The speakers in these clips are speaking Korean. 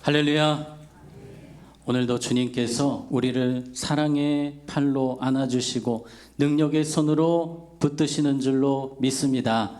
할렐루야. 오늘도 주님께서 우리를 사랑의 팔로 안아주시고 능력의 손으로 붙드시는 줄로 믿습니다.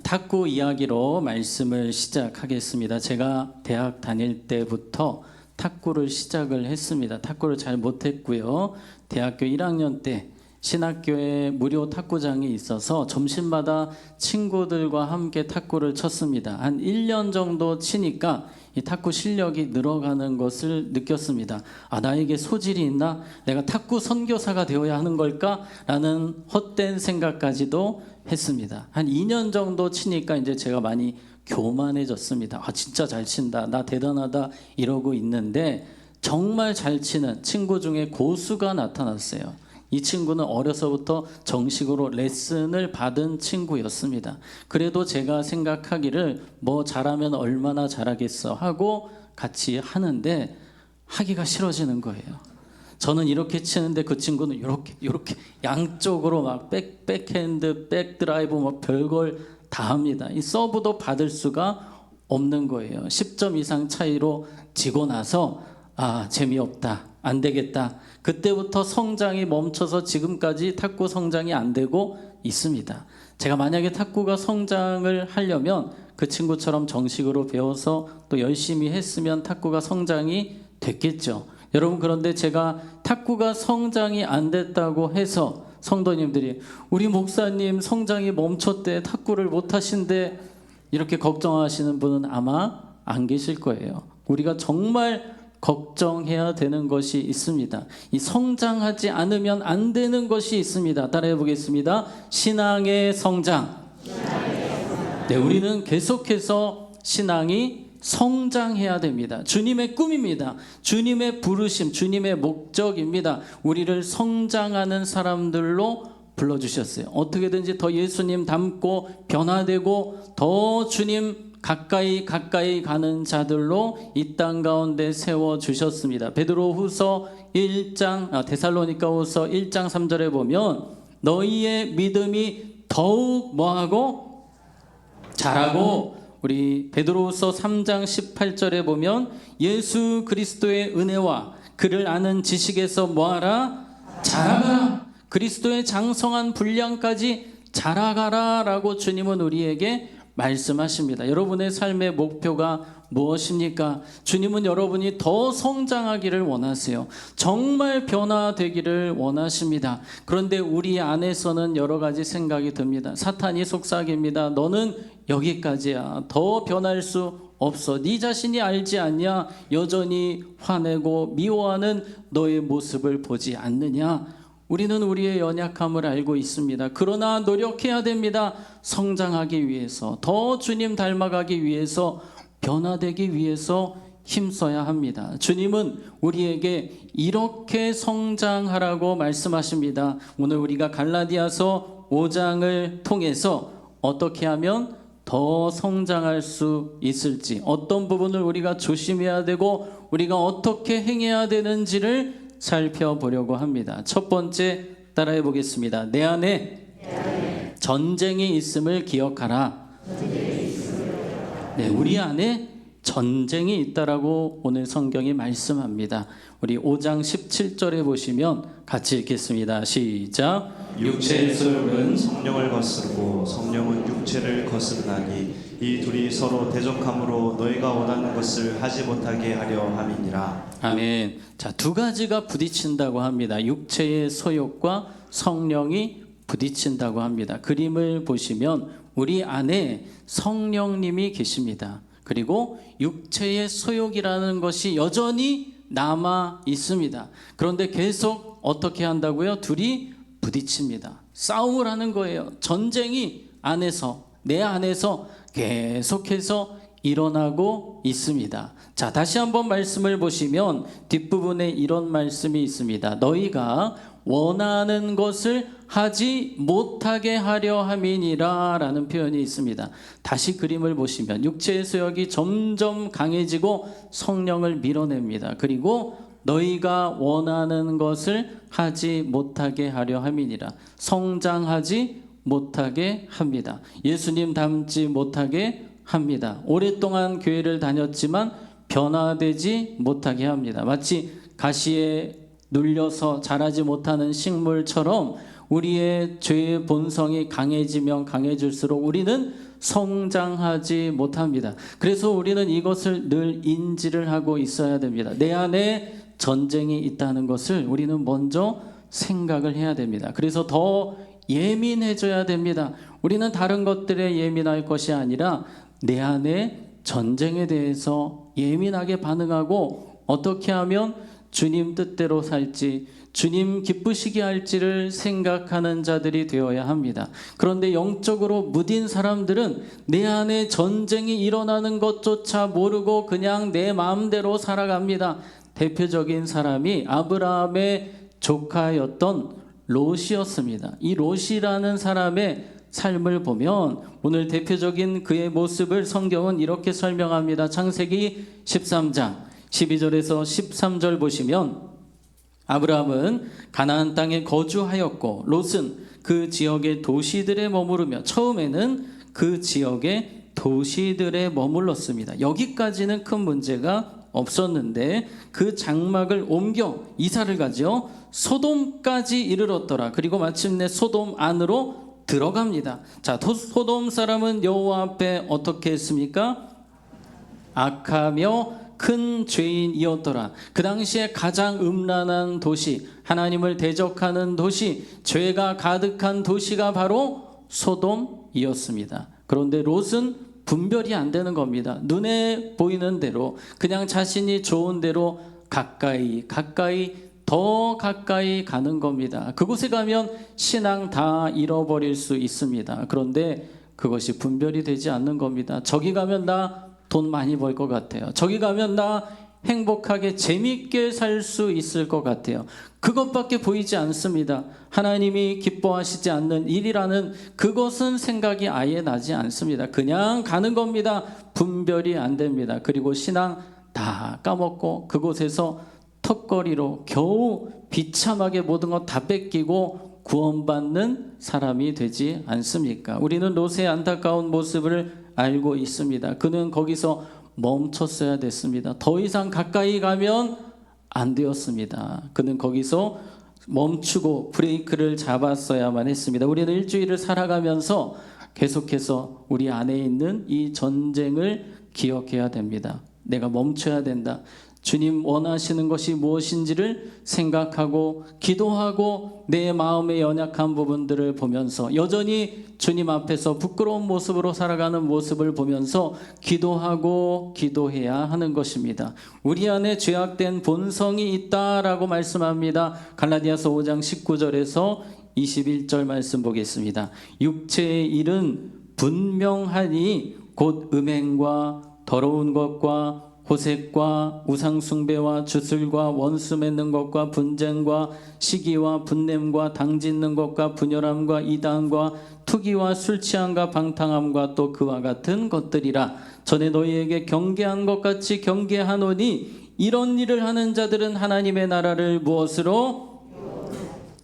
탁구 이야기로 말씀을 시작하겠습니다. 제가 대학 다닐 때부터 탁구를 시작을 했습니다. 탁구를 잘 못했고요. 대학교 1학년 때 신학교에 무료 탁구장이 있어서 점심마다 친구들과 함께 탁구를 쳤습니다. 한 1년 정도 치니까 이 탁구 실력이 늘어가는 것을 느꼈습니다. 나에게 소질이 있나? 내가 탁구 선교사가 되어야 하는 걸까? 라는 헛된 생각까지도 했습니다. 한 2년 정도 치니까 이제 제가 많이 교만해졌습니다. 진짜 잘 친다. 나 대단하다. 이러고 있는데 정말 잘 치는 친구 중에 고수가 나타났어요. 이 친구는 어려서부터 정식으로 레슨을 받은 친구였습니다. 그래도 제가 생각하기를 뭐 잘하면 얼마나 잘하겠어 하고 같이 하는데 하기가 싫어지는 거예요. 저는 이렇게 치는데 그 친구는 이렇게 양쪽으로 막 백핸드, 백드라이브 뭐 별걸 다 합니다. 이 서브도 받을 수가 없는 거예요. 10점 이상 차이로 지고 나서 재미없다. 안 되겠다. 그때부터 성장이 멈춰서 지금까지 탁구 성장이 안 되고 있습니다. 제가 만약에 탁구가 성장을 하려면 그 친구처럼 정식으로 배워서 또 열심히 했으면 탁구가 성장이 됐겠죠. 여러분, 그런데 제가 탁구가 성장이 안 됐다고 해서 성도님들이 우리 목사님 성장이 멈췄대, 탁구를 못 하신대, 이렇게 걱정하시는 분은 아마 안 계실 거예요. 우리가 정말 걱정해야 되는 것이 있습니다. 이 성장하지 않으면 안 되는 것이 있습니다. 따라해 보겠습니다. 신앙의 성장. 네, 우리는 계속해서 신앙이 성장해야 됩니다. 주님의 꿈입니다. 주님의 부르심, 주님의 목적입니다. 우리를 성장하는 사람들로 불러주셨어요. 어떻게든지 더 예수님 닮고 변화되고 더 주님 가까이 가는 자들로 이 땅 가운데 세워주셨습니다. 베드로후서 1장, 데살로니가후서 1장 3절에 보면 너희의 믿음이 더욱 뭐하고? 자라고, 우리 베드로후서 3장 18절에 보면 예수 그리스도의 은혜와 그를 아는 지식에서 뭐하라? 자라가라. 그리스도의 장성한 분량까지 자라가라 라고 주님은 우리에게 말씀하십니다. 여러분의 삶의 목표가 무엇입니까? 주님은 여러분이 더 성장하기를 원하세요. 정말 변화되기를 원하십니다. 그런데 우리 안에서는 여러 가지 생각이 듭니다. 사탄이 속삭입니다. 너는 여기까지야. 더 변할 수 없어. 네 자신이 알지 않냐? 여전히 화내고 미워하는 너의 모습을 보지 않느냐? 우리는 우리의 연약함을 알고 있습니다. 그러나 노력해야 됩니다. 성장하기 위해서, 더 주님 닮아가기 위해서, 변화되기 위해서 힘써야 합니다. 주님은 우리에게 이렇게 성장하라고 말씀하십니다. 오늘 우리가 갈라디아서 5장을 통해서 어떻게 하면 더 성장할 수 있을지, 어떤 부분을 우리가 조심해야 되고 우리가 어떻게 행해야 되는지를 살펴보려고 합니다. 첫 번째, 따라해 보겠습니다. 내 안에 전쟁이 있음을 기억하라. 네, 우리 안에 전쟁이 있다라고 오늘 성경이 말씀합니다. 우리 5장 17절에 보시면 같이 읽겠습니다. 시작. 육체의 소욕은 성령을 거스르고 성령은 육체를 거스르나니 이 둘이 서로 대적함으로 너희가 원하는 것을 하지 못하게 하려 함이니라. 아멘. 자, 두 가지가 부딪힌다고 합니다. 육체의 소욕과 성령이 부딪힌다고 합니다. 그림을 보시면 우리 안에 성령님이 계십니다. 그리고 육체의 소욕이라는 것이 여전히 남아 있습니다. 그런데 계속 어떻게 한다고요? 둘이 부딪힙니다. 싸움을 하는 거예요. 전쟁이 내 안에서 계속해서 일어나고 있습니다. 자, 다시 한번 말씀을 보시면 뒷부분에 이런 말씀이 있습니다. 너희가 원하는 것을 하지 못하게 하려 함이니라 라는 표현이 있습니다. 다시 그림을 보시면 육체의 소욕이 점점 강해지고 성령을 밀어냅니다. 그리고 너희가 원하는 것을 하지 못하게 하려 함이니라. 성장하지 못하게 합니다. 예수님 닮지 못하게 합니다. 오랫동안 교회를 다녔지만 변화되지 못하게 합니다. 마치 가시에 눌려서 자라지 못하는 식물처럼 우리의 죄의 본성이 강해지면 강해질수록 우리는 성장하지 못합니다. 그래서 우리는 이것을 늘 인지를 하고 있어야 됩니다. 내 안에 전쟁이 있다는 것을 우리는 먼저 생각을 해야 됩니다. 그래서 더 예민해져야 됩니다. 우리는 다른 것들에 예민할 것이 아니라 내 안에 전쟁에 대해서 예민하게 반응하고 어떻게 하면 주님 뜻대로 살지, 주님 기쁘시게 할지를 생각하는 자들이 되어야 합니다. 그런데 영적으로 무딘 사람들은 내 안에 전쟁이 일어나는 것조차 모르고 그냥 내 마음대로 살아갑니다. 대표적인 사람이 아브라함의 조카였던 롯이었습니다. 이 롯이라는 사람의 삶을 보면 오늘 대표적인 그의 모습을 성경은 이렇게 설명합니다. 창세기 13장 12절에서 13절 보시면 아브라함은 가나안 땅에 거주하였고 롯은 그 지역의 도시들에 머무르며 처음에는 그 지역의 도시들에 머물렀습니다. 여기까지는 큰 문제가 없었는데 그 장막을 옮겨 이사를 가죠. 소돔까지 이르렀더라. 그리고 마침내 소돔 안으로 들어갑니다. 자, 소돔 사람은 여호와 앞에 어떻게 했습니까? 악하며 큰 죄인이었더라. 그 당시에 가장 음란한 도시, 하나님을 대적하는 도시, 죄가 가득한 도시가 바로 소돔이었습니다. 그런데 롯은 분별이 안 되는 겁니다. 눈에 보이는 대로 그냥 자신이 좋은 대로 가까이 더 가까이 가는 겁니다. 그곳에 가면 신앙 다 잃어버릴 수 있습니다. 그런데 그것이 분별이 되지 않는 겁니다. 저기 가면 나 돈 많이 벌 것 같아요. 저기 가면 나 행복하게 재밌게 살 수 있을 것 같아요. 그것밖에 보이지 않습니다. 하나님이 기뻐하시지 않는 일이라는 그것은 생각이 아예 나지 않습니다. 그냥 가는 겁니다. 분별이 안 됩니다. 그리고 신앙 다 까먹고 그곳에서 턱걸이로 겨우 비참하게 모든 것 다 뺏기고 구원받는 사람이 되지 않습니까? 우리는 롯의 안타까운 모습을 알고 있습니다. 그는 거기서 멈췄어야 됐습니다. 더 이상 가까이 가면 안 되었습니다. 그는 거기서 멈추고 브레이크를 잡았어야만 했습니다. 우리는 일주일을 살아가면서 계속해서 우리 안에 있는 이 전쟁을 기억해야 됩니다. 내가 멈춰야 된다. 주님 원하시는 것이 무엇인지를 생각하고 기도하고 내 마음의 연약한 부분들을 보면서 여전히 주님 앞에서 부끄러운 모습으로 살아가는 모습을 보면서 기도하고 기도해야 하는 것입니다. 우리 안에 죄악된 본성이 있다라고 말씀합니다. 갈라디아서 5장 19절에서 21절 말씀 보겠습니다. 육체의 일은 분명하니 곧 음행과 더러운 것과 호색과 우상숭배와 주술과 원수 맺는 것과 분쟁과 시기와 분냄과 당짓는 것과 분열함과 이단과 투기와 술취함과 방탕함과 또 그와 같은 것들이라. 전에 너희에게 경계한 것 같이 경계하노니 이런 일을 하는 자들은 하나님의 나라를 무엇으로?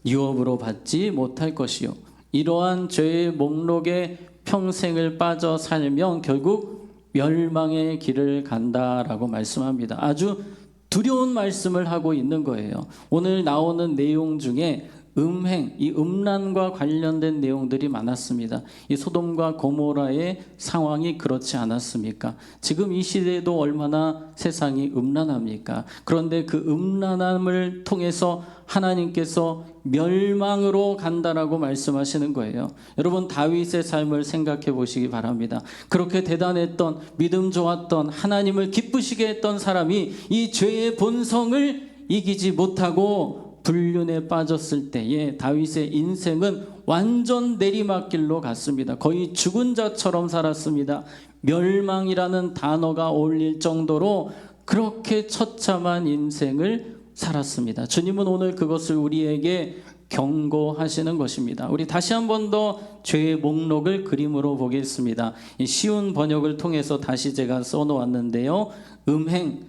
유업으로 받지 못할 것이요. 이러한 죄의 목록에 평생을 빠져 살면 결국 멸망의 길을 간다라고 말씀합니다. 아주 두려운 말씀을 하고 있는 거예요. 오늘 나오는 내용 중에 음행, 이 음란과 관련된 내용들이 많았습니다. 이 소돔과 고모라의 상황이 그렇지 않았습니까? 지금 이 시대에도 얼마나 세상이 음란합니까? 그런데 그 음란함을 통해서 하나님께서 멸망으로 간다라고 말씀하시는 거예요. 여러분 다윗의 삶을 생각해 보시기 바랍니다. 그렇게 대단했던 믿음 좋았던 하나님을 기쁘시게 했던 사람이 이 죄의 본성을 이기지 못하고 불륜에 빠졌을 때에 다윗의 인생은 완전 내리막길로 갔습니다. 거의 죽은 자처럼 살았습니다. 멸망이라는 단어가 어울릴 정도로 그렇게 처참한 인생을 살았습니다. 주님은 오늘 그것을 우리에게 경고하시는 것입니다. 우리 다시 한 번 더 죄의 목록을 그림으로 보겠습니다. 쉬운 번역을 통해서 다시 제가 써놓았는데요. 음행,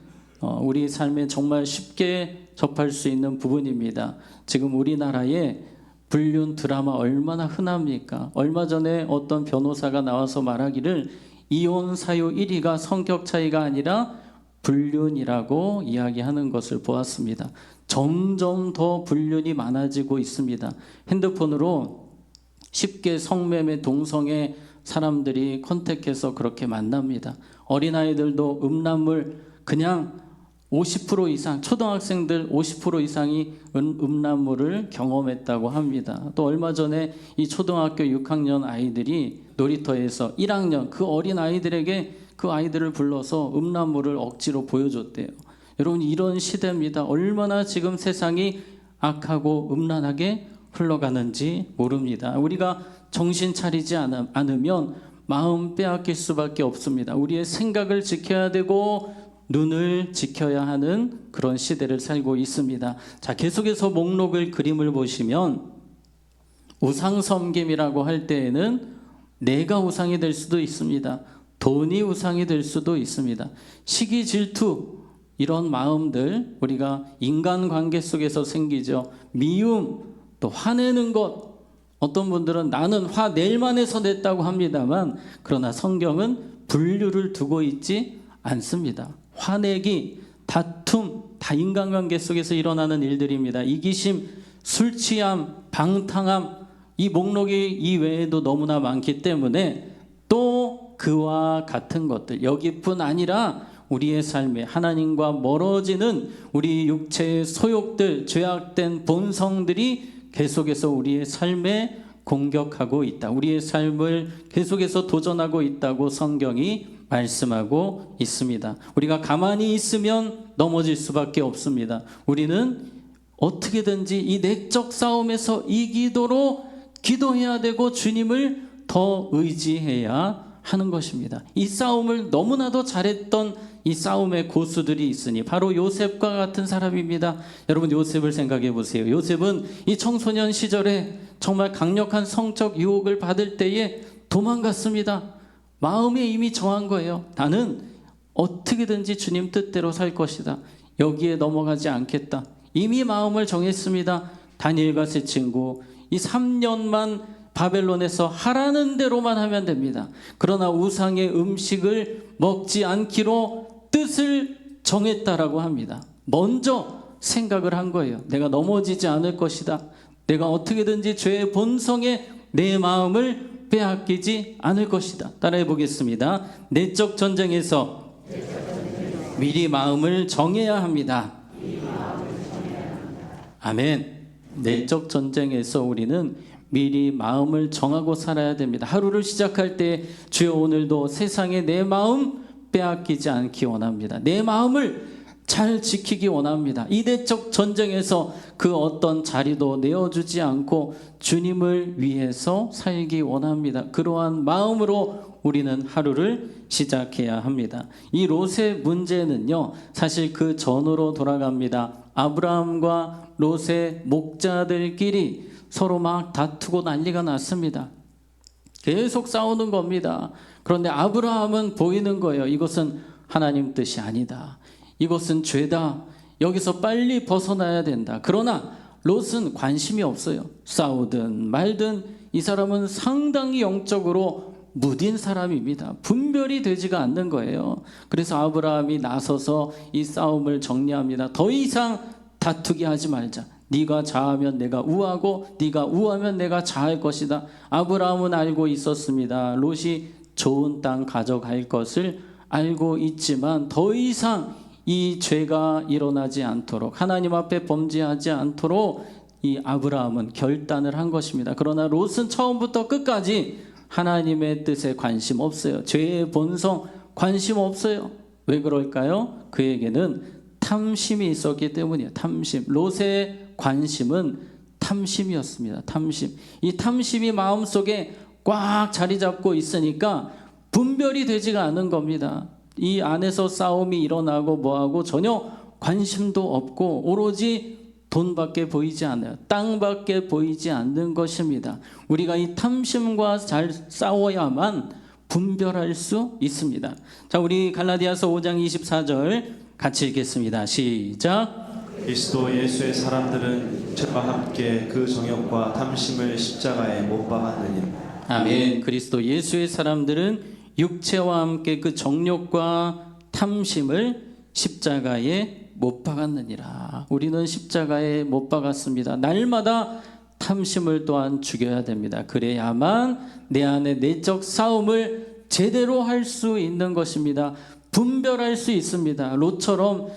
우리 삶에 정말 쉽게 접할 수 있는 부분입니다. 지금 우리나라에 불륜 드라마 얼마나 흔합니까? 얼마 전에 어떤 변호사가 나와서 말하기를 이혼 사유 1위가 성격 차이가 아니라 불륜이라고 이야기하는 것을 보았습니다. 점점 더 불륜이 많아지고 있습니다. 핸드폰으로 쉽게 성매매 동성애 사람들이 컨택해서 그렇게 만납니다. 어린아이들도 음란물 그냥 50% 이상, 초등학생들 50% 이상이 음란물을 경험했다고 합니다. 또 얼마 전에 이 초등학교 6학년 아이들이 놀이터에서 1학년 그 어린 아이들에게 그 아이들을 불러서 음란물을 억지로 보여줬대요. 여러분, 이런 시대입니다. 얼마나 지금 세상이 악하고 음란하게 흘러가는지 모릅니다. 우리가 정신 차리지 않으면 마음 빼앗길 수밖에 없습니다. 우리의 생각을 지켜야 되고 눈을 지켜야 하는 그런 시대를 살고 있습니다. 자, 계속해서 목록을 그림을 보시면 우상 섬김이라고 할 때에는 내가 우상이 될 수도 있습니다. 돈이 우상이 될 수도 있습니다. 시기, 질투 이런 마음들 우리가 인간관계 속에서 생기죠. 미움, 또 화내는 것. 어떤 분들은 나는 화 낼 만해서 냈다고 합니다만 그러나 성경은 분류를 두고 있지 않습니다. 화내기, 다툼 다 인간관계 속에서 일어나는 일들입니다. 이기심, 술 취함, 방탕함 이 목록이 이 외에도 너무나 많기 때문에 또 그와 같은 것들 여기뿐 아니라 우리의 삶에 하나님과 멀어지는 우리 육체의 소욕들, 죄악된 본성들이 계속해서 우리의 삶에 공격하고 있다. 우리의 삶을 계속해서 도전하고 있다고 성경이 말씀하고 있습니다. 우리가 가만히 있으면 넘어질 수밖에 없습니다. 우리는 어떻게든지 이 내적 싸움에서 이기도록 기도해야 되고 주님을 더 의지해야 하는 것입니다. 이 싸움을 너무나도 잘했던 이 싸움의 고수들이 있으니 바로 요셉과 같은 사람입니다. 여러분, 요셉을 생각해 보세요. 요셉은 이 청소년 시절에 정말 강력한 성적 유혹을 받을 때에 도망갔습니다. 마음에 이미 정한 거예요. 나는 어떻게든지 주님 뜻대로 살 것이다. 여기에 넘어가지 않겠다. 이미 마음을 정했습니다. 다니엘과 세 친구 이 3년만 바벨론에서 하라는 대로만 하면 됩니다. 그러나 우상의 음식을 먹지 않기로 뜻을 정했다라고 합니다. 먼저 생각을 한 거예요. 내가 넘어지지 않을 것이다. 내가 어떻게든지 죄의 본성에 내 마음을 빼앗기지 않을 것이다. 따라해 보겠습니다. 내적 전쟁에서 미리 마음을 정해야 합니다. 아멘. 내적 전쟁에서 우리는 미리 마음을 정하고 살아야 됩니다. 하루를 시작할 때 주여 오늘도 세상에 내 마음 빼앗기지 않기 원합니다. 내 마음을 잘 지키기 원합니다. 이 내적 전쟁에서 그 어떤 자리도 내어주지 않고 주님을 위해서 살기 원합니다. 그러한 마음으로 우리는 하루를 시작해야 합니다. 이 롯의 문제는요, 사실 그 전으로 돌아갑니다. 아브라함과 롯의 목자들끼리 서로 막 다투고 난리가 났습니다. 계속 싸우는 겁니다. 그런데 아브라함은 보이는 거예요. 이것은 하나님 뜻이 아니다. 이것은 죄다. 여기서 빨리 벗어나야 된다. 그러나 롯은 관심이 없어요. 싸우든 말든 이 사람은 상당히 영적으로 무딘 사람입니다. 분별이 되지가 않는 거예요. 그래서 아브라함이 나서서 이 싸움을 정리합니다. 더 이상 다투게 하지 말자. 네가 좌하면 내가 우하고 네가 우하면 내가 좌할 것이다. 아브라함은 알고 있었습니다. 롯이 좋은 땅 가져갈 것을 알고 있지만 더 이상 이 죄가 일어나지 않도록 하나님 앞에 범죄하지 않도록 이 아브라함은 결단을 한 것입니다. 그러나 롯은 처음부터 끝까지 하나님의 뜻에 관심 없어요. 죄의 본성 관심 없어요. 왜 그럴까요? 그에게는 탐심이 있었기 때문이에요. 탐심. 롯의 관심은 탐심이었습니다. 탐심. 이 탐심이 마음속에 꽉 자리 잡고 있으니까 분별이 되지가 않은 겁니다. 이 안에서 싸움이 일어나고 뭐하고 전혀 관심도 없고 오로지 돈밖에 보이지 않아요. 땅밖에 보이지 않는 것입니다. 우리가 이 탐심과 잘 싸워야만 분별할 수 있습니다. 자, 우리 갈라디아서 5장 24절 같이 읽겠습니다. 시작. 그리스도 예수의 사람들은 죄와 함께 그 정욕과 탐심을 십자가에 못 박았느니라. 아멘. 그리스도 예수의 사람들은 육체와 함께 그 정욕과 탐심을 십자가에 못 박았느니라. 우리는 십자가에 못 박았습니다. 날마다 탐심을 또한 죽여야 됩니다. 그래야만 내 안에 내적 싸움을 제대로 할 수 있는 것입니다. 분별할 수 있습니다. 롯처럼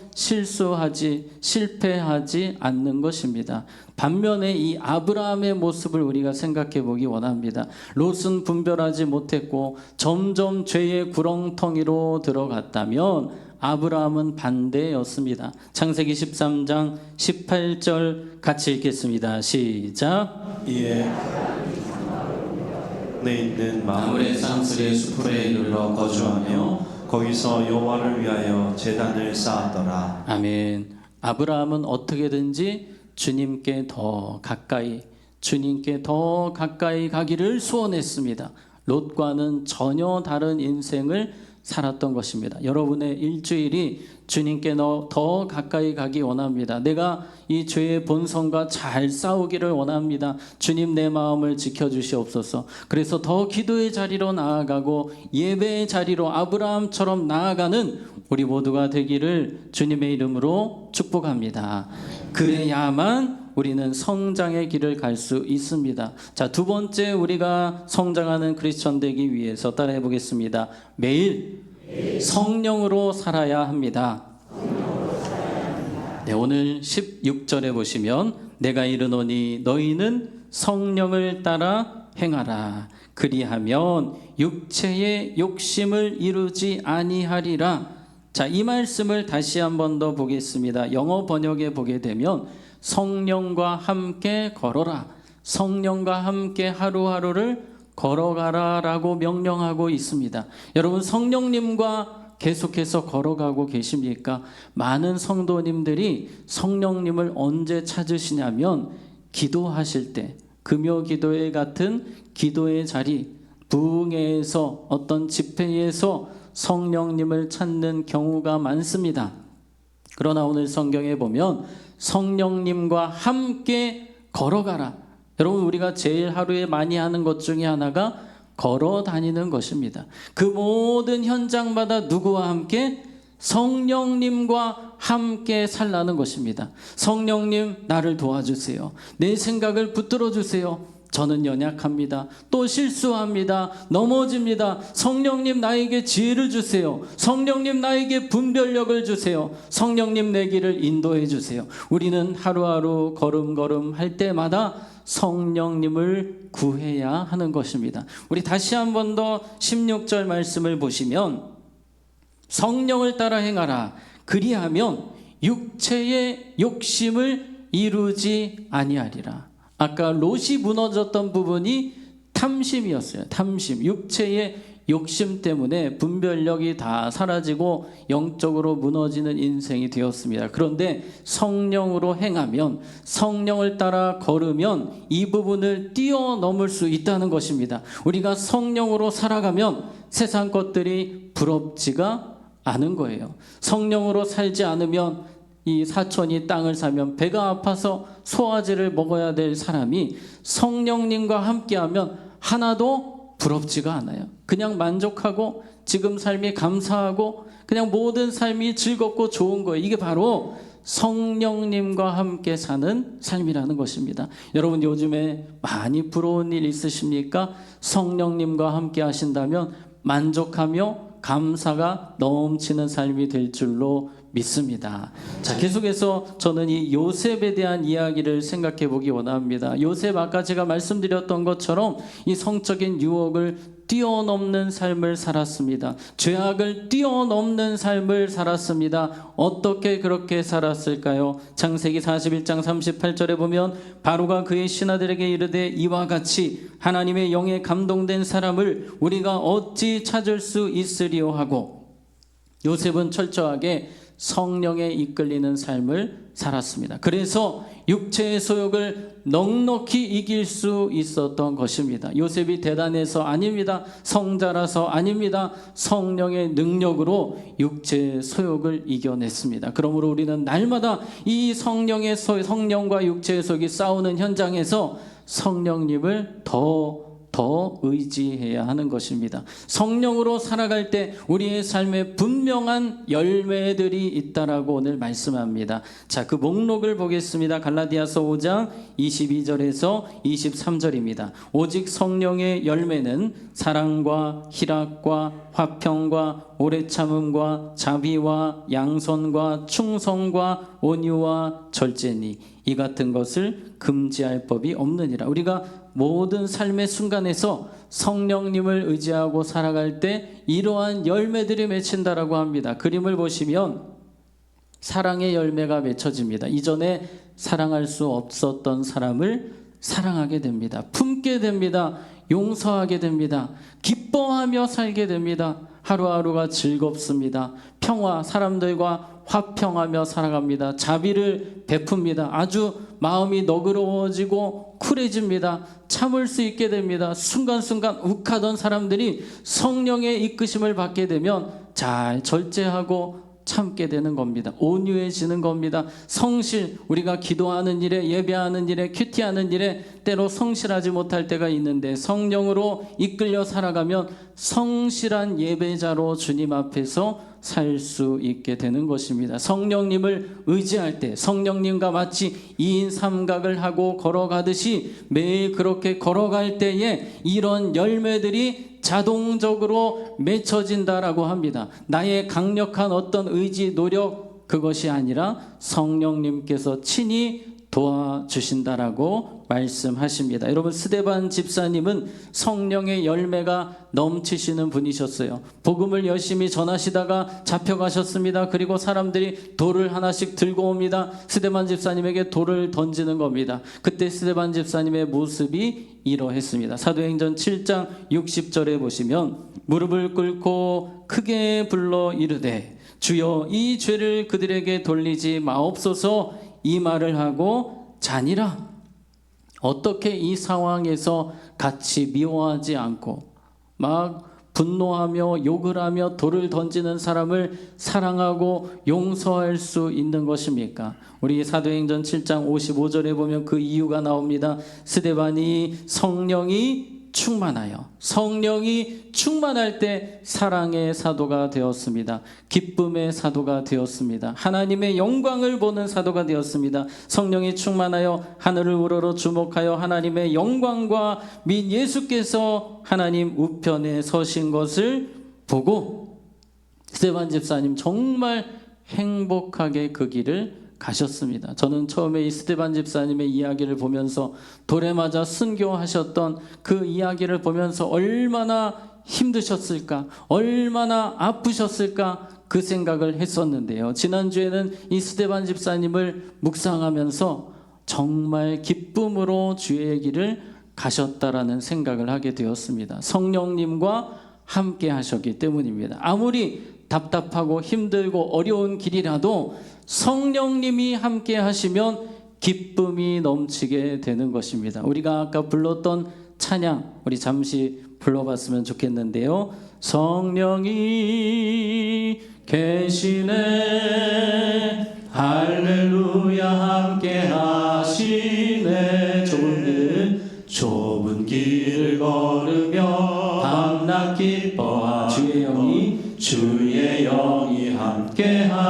실패하지 않는 것입니다. 반면에 이 아브라함의 모습을 우리가 생각해 보기 원합니다. 롯은 분별하지 못했고 점점 죄의 구렁텅이로 들어갔다면 아브라함은 반대였습니다. 창세기 13장 18절 같이 읽겠습니다. 시작. 이에 내 있는 마므레 산슬의 숲에 이르러 거주하며 거기서 여호와를 위하여 제단을 쌓았더라. 아멘. 아브라함은 어떻게든지 주님께 더 가까이 가기를 소원했습니다. 롯과는 전혀 다른 인생을 살았던 것입니다. 여러분의 일주일이 주님께 더 가까이 가기 원합니다. 내가 이 죄의 본성과 잘 싸우기를 원합니다. 주님, 내 마음을 지켜주시옵소서. 그래서 더 기도의 자리로 나아가고 예배의 자리로 아브라함처럼 나아가는 우리 모두가 되기를 주님의 이름으로 축복합니다. 그래야만 우리는 성장의 길을 갈 수 있습니다. 자, 두 번째, 우리가 성장하는 크리스천 되기 위해서 따라해 보겠습니다. 매일 성령으로 살아야 합니다. 네, 오늘 16절에 보시면 내가 이르노니 너희는 성령을 따라 행하라. 그리하면 육체의 욕심을 이루지 아니하리라. 자, 이 말씀을 다시 한 번 더 보겠습니다. 영어 번역에 보게 되면 성령과 함께 걸어라. 성령과 함께 하루하루를 걸어가라라고 명령하고 있습니다. 여러분, 성령님과 계속해서 걸어가고 계십니까? 많은 성도님들이 성령님을 언제 찾으시냐면 기도하실 때, 금요 기도회 같은 기도의 자리, 부흥회에서 어떤 집회에서 성령님을 찾는 경우가 많습니다. 그러나 오늘 성경에 보면 성령님과 함께 걸어가라. 여러분, 우리가 제일 하루에 많이 하는 것 중에 하나가 걸어 다니는 것입니다. 그 모든 현장마다 누구와 함께? 성령님과 함께 살라는 것입니다. 성령님, 나를 도와주세요. 내 생각을 붙들어 주세요. 저는 연약합니다. 또 실수합니다. 넘어집니다. 성령님, 나에게 지혜를 주세요. 성령님, 나에게 분별력을 주세요. 성령님, 내 길을 인도해 주세요. 우리는 하루하루 걸음걸음 할 때마다 성령님을 구해야 하는 것입니다. 우리 다시 한 번 더 16절 말씀을 보시면 성령을 따라 행하라. 그리하면 육체의 욕심을 이루지 아니하리라. 아까 롯이 무너졌던 부분이 탐심이었어요. 탐심, 육체의 욕심 때문에 분별력이 다 사라지고 영적으로 무너지는 인생이 되었습니다. 그런데 성령으로 행하면, 성령을 따라 걸으면 이 부분을 뛰어넘을 수 있다는 것입니다. 우리가 성령으로 살아가면 세상 것들이 부럽지가 않은 거예요. 성령으로 살지 않으면 이 사촌이 땅을 사면 배가 아파서 소화제를 먹어야 될 사람이 성령님과 함께하면 하나도 부럽지가 않아요. 그냥 만족하고 지금 삶이 감사하고 그냥 모든 삶이 즐겁고 좋은 거예요. 이게 바로 성령님과 함께 사는 삶이라는 것입니다. 여러분, 요즘에 많이 부러운 일 있으십니까? 성령님과 함께 하신다면 만족하며 감사가 넘치는 삶이 될 줄로 믿습니다. 자, 계속해서 저는 이 요셉에 대한 이야기를 생각해 보기 원합니다. 요셉, 아까 제가 말씀드렸던 것처럼 이 성적인 유혹을 뛰어넘는 삶을 살았습니다. 죄악을 뛰어넘는 삶을 살았습니다. 어떻게 그렇게 살았을까요? 창세기 41장 38절에 보면 바로가 그의 신하들에게 이르되 이와 같이 하나님의 영에 감동된 사람을 우리가 어찌 찾을 수 있으리요 하고, 요셉은 철저하게 성령에 이끌리는 삶을 살았습니다. 그래서 육체의 소욕을 넉넉히 이길 수 있었던 것입니다. 요셉이 대단해서 아닙니다. 성자라서 아닙니다. 성령의 능력으로 육체의 소욕을 이겨냈습니다. 그러므로 우리는 날마다 이 성령과 육체의 소욕이 싸우는 현장에서 성령님을 더 더 의지해야 하는 것입니다. 성령으로 살아갈 때 우리의 삶에 분명한 열매들이 있다라고 오늘 말씀합니다. 자, 그 목록을 보겠습니다. 갈라디아서 5장 22절에서 23절입니다. 오직 성령의 열매는 사랑과 희락과 화평과 오래 참음과 자비와 양선과 충성과 온유와 절제니 이 같은 것을 금지할 법이 없느니라. 우리가 모든 삶의 순간에서 성령님을 의지하고 살아갈 때 이러한 열매들이 맺힌다라고 합니다. 그림을 보시면 사랑의 열매가 맺혀집니다. 이전에 사랑할 수 없었던 사람을 사랑하게 됩니다. 품게 됩니다. 용서하게 됩니다. 기뻐하며 살게 됩니다. 하루하루가 즐겁습니다. 평화, 사람들과 화평하며 살아갑니다. 자비를 베풉니다. 아주 마음이 너그러워지고 쿨해집니다. 참을 수 있게 됩니다. 순간순간 욱하던 사람들이 성령의 이끄심을 받게 되면 잘 절제하고 참게 되는 겁니다. 온유해지는 겁니다. 성실, 우리가 기도하는 일에, 예배하는 일에, 큐티하는 일에 때로 성실하지 못할 때가 있는데 성령으로 이끌려 살아가면 성실한 예배자로 주님 앞에서 살 수 있게 되는 것입니다. 성령님을 의지할 때 성령님과 마치 2인 삼각을 하고 걸어가듯이 매일 그렇게 걸어갈 때에 이런 열매들이 자동적으로 맺혀진다라고 합니다. 나의 강력한 어떤 의지, 노력 그것이 아니라 성령님께서 친히 도와주신다라고 말씀하십니다. 여러분, 스데반 집사님은 성령의 열매가 넘치시는 분이셨어요. 복음을 열심히 전하시다가 잡혀가셨습니다. 그리고 사람들이 돌을 하나씩 들고 옵니다. 스데반 집사님에게 돌을 던지는 겁니다. 그때 스데반 집사님의 모습이 이러했습니다. 사도행전 7장 60절에 보시면 무릎을 꿇고 크게 불러 이르되 주여 이 죄를 그들에게 돌리지 마옵소서 이 말을 하고 자니라. 어떻게 이 상황에서 같이 미워하지 않고 막 분노하며 욕을 하며 돌을 던지는 사람을 사랑하고 용서할 수 있는 것입니까? 우리 사도행전 7장 55절에 보면 그 이유가 나옵니다. 스데반이 성령이 충만할 때 사랑의 사도가 되었습니다. 기쁨의 사도가 되었습니다. 하나님의 영광을 보는 사도가 되었습니다. 성령이 충만하여 하늘을 우러러 주목하여 하나님의 영광과 및 예수께서 하나님 우편에 서신 것을 보고 스데반 집사님 정말 행복하게 그 길을 가셨습니다. 저는 처음에 이 스데반 집사님의 이야기를 보면서 돌에 맞아 순교하셨던 그 이야기를 보면서 얼마나 힘드셨을까, 얼마나 아프셨을까 그 생각을 했었는데요. 지난주에는 이 스데반 집사님을 묵상하면서 정말 기쁨으로 주의 길을 가셨다라는 생각을 하게 되었습니다. 성령님과 함께 하셨기 때문입니다. 아무리 답답하고 힘들고 어려운 길이라도 성령님이 함께 하시면 기쁨이 넘치게 되는 것입니다. 우리가 아까 불렀던 찬양 우리 잠시 불러봤으면 좋겠는데요. 성령이 계시네 할렐루야 함께 하시네 좁은 길을 걸으며 밤낮 기뻐하 주의 영이 함께함이라.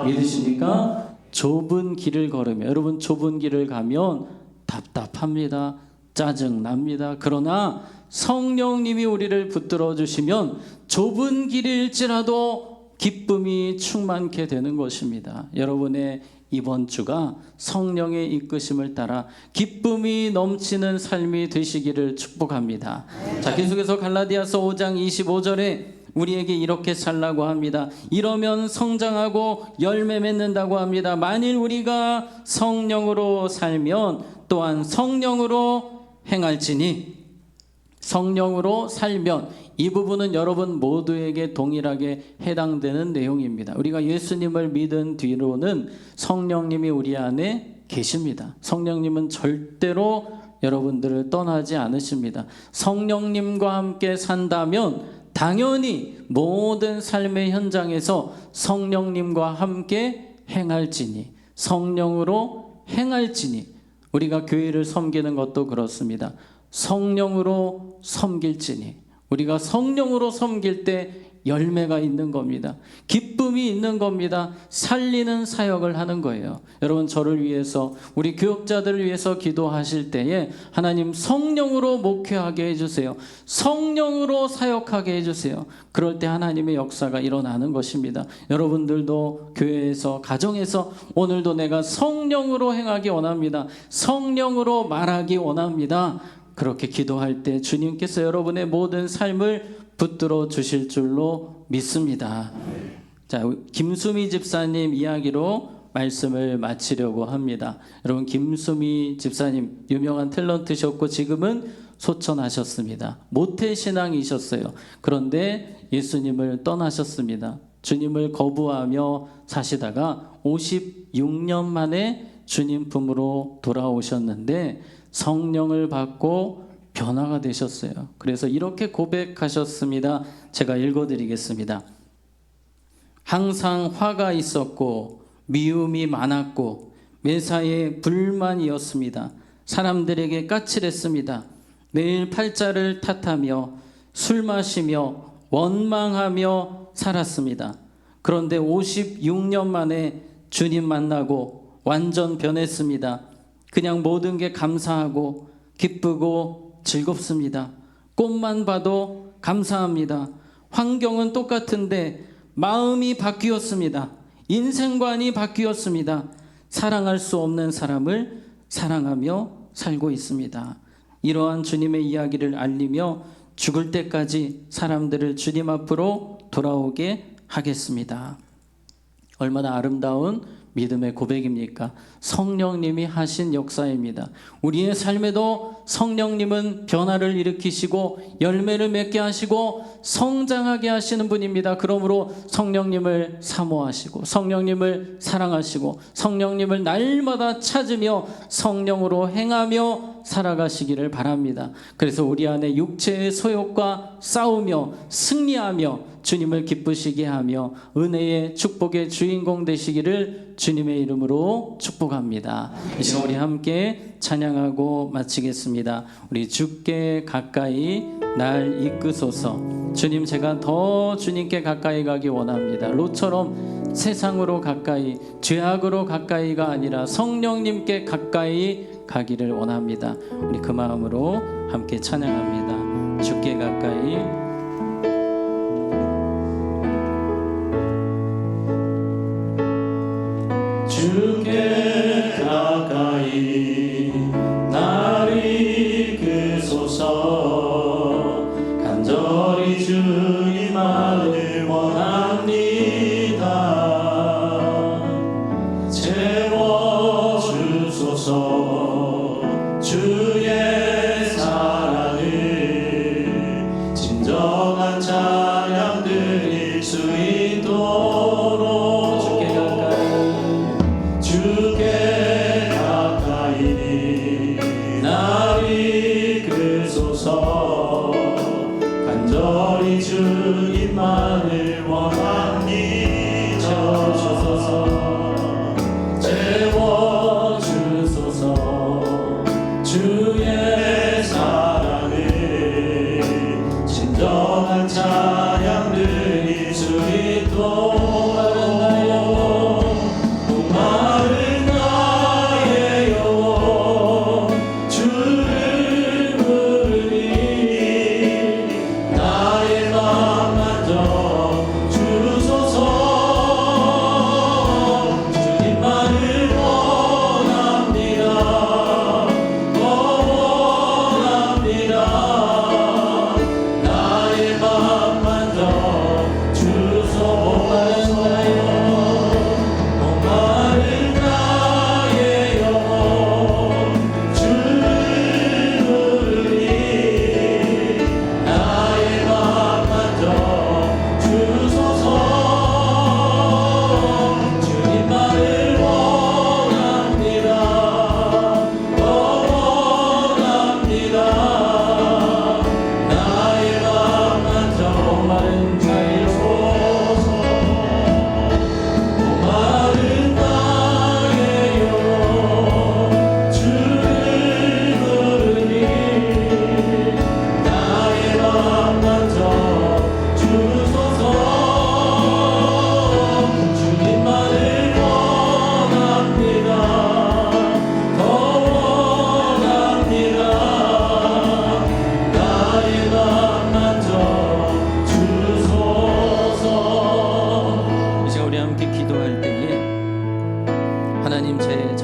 믿으십니까? 좁은 길을 걸으며 여러분 좁은 길을 가면 답답합니다. 짜증납니다. 그러나 성령님이 우리를 붙들어 주시면 좁은 길일지라도 기쁨이 충만케 되는 것입니다. 여러분의 이번 주가 성령의 이끄심을 따라 기쁨이 넘치는 삶이 되시기를 축복합니다. 자, 계속해서 갈라디아서 5장 25절에 우리에게 이렇게 살라고 합니다. 이러면 성장하고 열매 맺는다고 합니다. 만일 우리가 성령으로 살면 또한 성령으로 행할지니 성령으로 살면 이 부분은 여러분 모두에게 동일하게 해당되는 내용입니다. 우리가 예수님을 믿은 뒤로는 성령님이 우리 안에 계십니다. 성령님은 절대로 여러분들을 떠나지 않으십니다. 성령님과 함께 산다면 당연히 모든 삶의 현장에서 성령님과 함께 행할지니 성령으로 행할지니 우리가 교회를 섬기는 것도 그렇습니다. 성령으로 섬길지니, 우리가 성령으로 섬길 때 열매가 있는 겁니다. 기쁨이 있는 겁니다. 살리는 사역을 하는 거예요. 여러분, 저를 위해서, 우리 교역자들을 위해서 기도하실 때에 하나님 성령으로 목회하게 해주세요. 성령으로 사역하게 해주세요. 그럴 때 하나님의 역사가 일어나는 것입니다. 여러분들도 교회에서, 가정에서 오늘도 내가 성령으로 행하기 원합니다. 성령으로 말하기 원합니다. 그렇게 기도할 때 주님께서 여러분의 모든 삶을 붙들어 주실 줄로 믿습니다. 자, 김수미 집사님 이야기로 말씀을 마치려고 합니다. 여러분, 김수미 집사님 유명한 탤런트셨고 지금은 소천하셨습니다. 모태신앙이셨어요. 그런데 예수님을 떠나셨습니다. 주님을 거부하며 사시다가 56년 만에 주님 품으로 돌아오셨는데 성령을 받고 변화가 되셨어요. 그래서 이렇게 고백하셨습니다. 제가 읽어드리겠습니다. 항상 화가 있었고 미움이 많았고 매사에 불만이었습니다. 사람들에게 까칠했습니다. 매일 팔자를 탓하며 술 마시며 원망하며 살았습니다. 그런데 56년 만에 주님 만나고 완전 변했습니다. 그냥 모든 게 감사하고 기쁘고 즐겁습니다. 꽃만 봐도 감사합니다. 환경은 똑같은데 마음이 바뀌었습니다. 인생관이 바뀌었습니다. 사랑할 수 없는 사람을 사랑하며 살고 있습니다. 이러한 주님의 이야기를 알리며 죽을 때까지 사람들을 주님 앞으로 돌아오게 하겠습니다. 얼마나 아름다운 믿음의 고백입니까? 성령님이 하신 역사입니다. 우리의 삶에도 성령님은 변화를 일으키시고 열매를 맺게 하시고 성장하게 하시는 분입니다. 그러므로 성령님을 사모하시고 성령님을 사랑하시고 성령님을 날마다 찾으며 성령으로 행하며 살아가시기를 바랍니다. 그래서 우리 안에 육체의 소욕과 싸우며 승리하며 주님을 기쁘시게 하며 은혜의 축복의 주인공 되시기를 주님의 이름으로 축복합니다. 이 시간 우리 함께 찬양하고 마치겠습니다. 우리 주께 가까이 날 이끄소서. 주님, 제가 더 주님께 가까이 가기 원합니다. 롯처럼 세상으로 가까이, 죄악으로 가까이가 아니라 성령님께 가까이 가기를 원합니다. 우리 그 마음으로 함께 찬양합니다. 주께 가까이. 주께 가까이 날 이끄소서. 간절히 주님만을 원합니다. 채워주소서. 주의 사랑을 진정한 찬양 드릴 수 있도록 주께 가까이 날 이끄소서. 간절히 주님만을 원하니 채워주소서. 주의 사랑을 진정한 찬양 드릴 수 있도록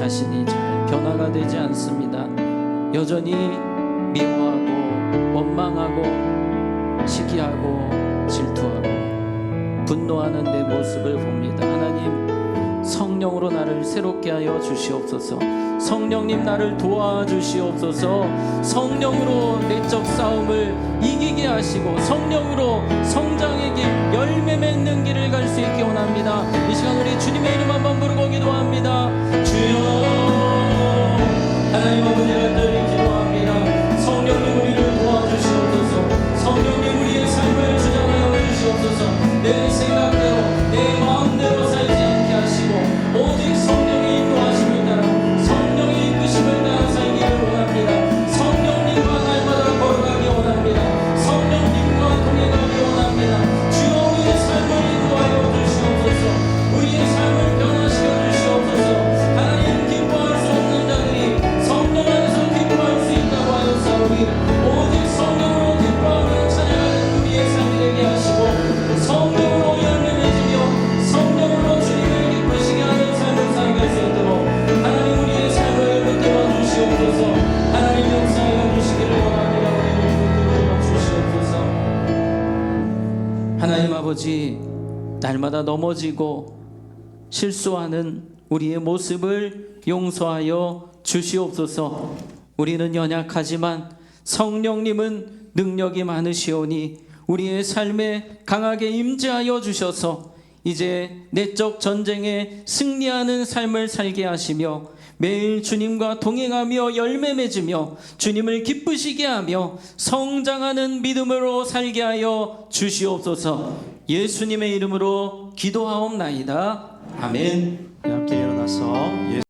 자신이 잘 변화가 되지 않습니다. 여전히 미워하고 원망하고 시기하고 질투하고 분노하는 내 모습을 봅니다. 하나님, 성령으로 나를 새롭게 하여 주시옵소서. 성령님, 나를 도와주시옵소서. 성령으로 내적 싸움을 이기게 하시고 성령으로 성장의 길, 열매 맺는 길을 갈 수 있게 원합니다. 이 시간 우리 주님의 이름 한번 부르고 기도합니다. 주여, 하나님 아버지, 간절히 기도합니다. 성령님, 우리를 도와주시옵소서. 성령님, 우리의 삶을 주장하여 주시옵소서. 내 생각대로 내 마음대로 살지 않게 하시고 오직 성령의 인도하심을 따라 성령의 이끄심을 따라 살기를 원합니다. 성령님과 날마다 걸어가기 원합니다. 성령님과 동행하기 원합니다. 주여, 우리의 삶을 인도하여 주시옵소서. 우리의 삶을 변화시켜 주시옵소서. 하나님, 기뻐할 수 없는 자들이 성령 안에서 기뻐할 수 있다고 하였사오니 오직 성령으로 기뻐하며 찬양하는 우리의 삶이 되게 하시고 성령으로 열매 맺으며 성령으로 주님을 기쁘시게 하는 삶을 살게 수 있도록 하나님, 우리의 삶을 붙들어 주시옵소서. 하나님, 역사하여 주시기를 원합니다. 우리를 붙들어 주시옵소서. 하나님 아버지, 날마다 넘어지고 실수하는 우리의 모습을 용서하여 주시옵소서. 우리는 연약하지만 성령님은 능력이 많으시오니 우리의 삶에 강하게 임재하여 주셔서 이제 내적 전쟁에 승리하는 삶을 살게 하시며 매일 주님과 동행하며 열매 맺으며 주님을 기쁘시게 하며 성장하는 믿음으로 살게 하여 주시옵소서. 예수님의 이름으로 기도하옵나이다. 아멘. 함께 일어나서